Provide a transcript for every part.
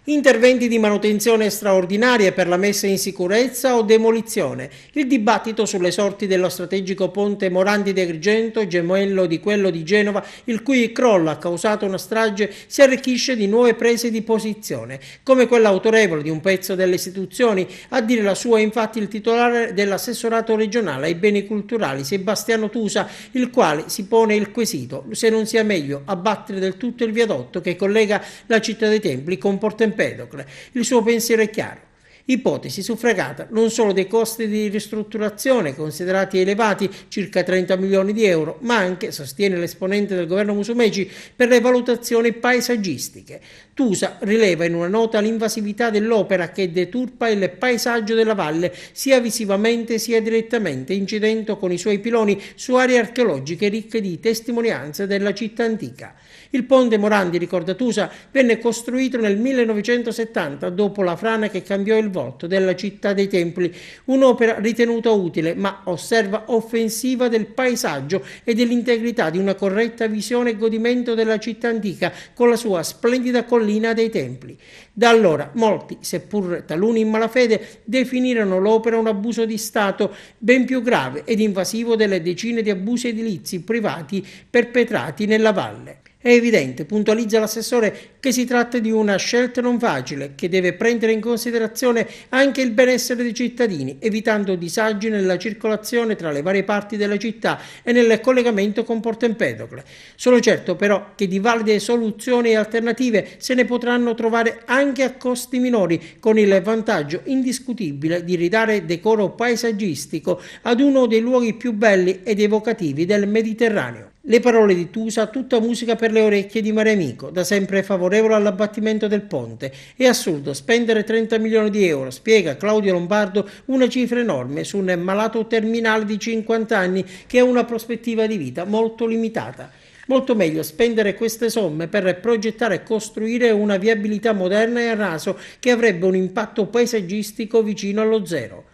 Interventi di manutenzione straordinaria per la messa in sicurezza o demolizione. Il dibattito sulle sorti dello strategico ponte Morandi di Agrigento, gemello di quello di Genova, il cui crollo ha causato una strage, si arricchisce di nuove prese di posizione, come quella autorevole di un pezzo delle istituzioni. A dire la sua, infatti, il titolare dell'assessorato regionale ai beni culturali, Sebastiano Tusa, il quale si pone il quesito se non sia meglio abbattere del tutto il viadotto che collega la città dei Templi con Porto Empedocle. Il suo pensiero è chiaro. Ipotesi suffragata non solo dei costi di ristrutturazione considerati elevati, circa 30 milioni di euro, ma anche, sostiene l'esponente del governo Musumeci, per le valutazioni paesaggistiche. Tusa rileva in una nota l'invasività dell'opera che deturpa il paesaggio della valle sia visivamente sia direttamente, incidendo con i suoi piloni su aree archeologiche ricche di testimonianze della città antica. Il ponte Morandi, ricorda Tusa, venne costruito nel 1970 dopo la frana che cambiò il volto della città dei Templi, un'opera ritenuta utile ma, osserva, offensiva del paesaggio e dell'integrità di una corretta visione e godimento della città antica con la sua splendida collina dei Templi. Da allora molti, seppur taluni in malafede, definirono l'opera un abuso di Stato ben più grave ed invasivo delle decine di abusi edilizi privati perpetrati nella valle. È evidente, puntualizza l'assessore, che si tratta di una scelta non facile che deve prendere in considerazione anche il benessere dei cittadini, evitando disagi nella circolazione tra le varie parti della città e nel collegamento con Porto Empedocle. Sono certo però che di valide soluzioni e alternative se ne potranno trovare anche a costi minori, con il vantaggio indiscutibile di ridare decoro paesaggistico ad uno dei luoghi più belli ed evocativi del Mediterraneo. Le parole di Tusa, tutta musica per le orecchie di Maremico, da sempre favorevole all'abbattimento del ponte. È assurdo spendere 30 milioni di euro, spiega Claudio Lombardo, una cifra enorme su un malato terminale di 50 anni che ha una prospettiva di vita molto limitata. Molto meglio spendere queste somme per progettare e costruire una viabilità moderna e a raso che avrebbe un impatto paesaggistico vicino allo zero.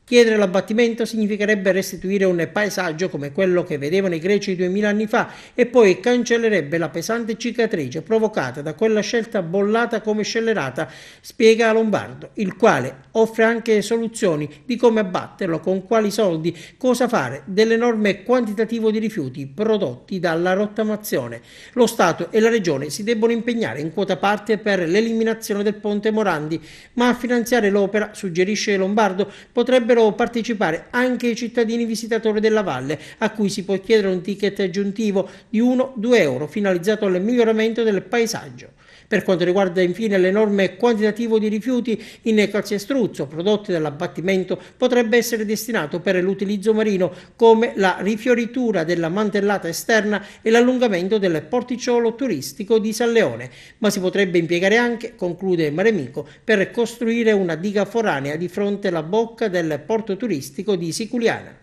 Chiedere l'abbattimento significherebbe restituire un paesaggio come quello che vedevano i greci 2000 anni fa e poi cancellerebbe la pesante cicatrice provocata da quella scelta bollata come scellerata, spiega Lombardo, il quale offre anche soluzioni di come abbatterlo, con quali soldi, cosa fare dell'enorme quantitativo di rifiuti prodotti dalla rottamazione. Lo Stato e la Regione si debbono impegnare in quota parte per l'eliminazione del ponte Morandi, ma a finanziare l'opera, suggerisce Lombardo, potrebbero partecipare anche i cittadini visitatori della valle, a cui si può chiedere un ticket aggiuntivo di 1-2 euro finalizzato al miglioramento del paesaggio. Per quanto riguarda infine l'enorme quantitativo di rifiuti in calcestruzzo prodotti dall'abbattimento, potrebbe essere destinato per l'utilizzo marino, come la rifioritura della mantellata esterna e l'allungamento del porticciolo turistico di San Leone, ma si potrebbe impiegare anche, conclude Maremico, per costruire una diga foranea di fronte alla bocca del porto turistico di Siculiana.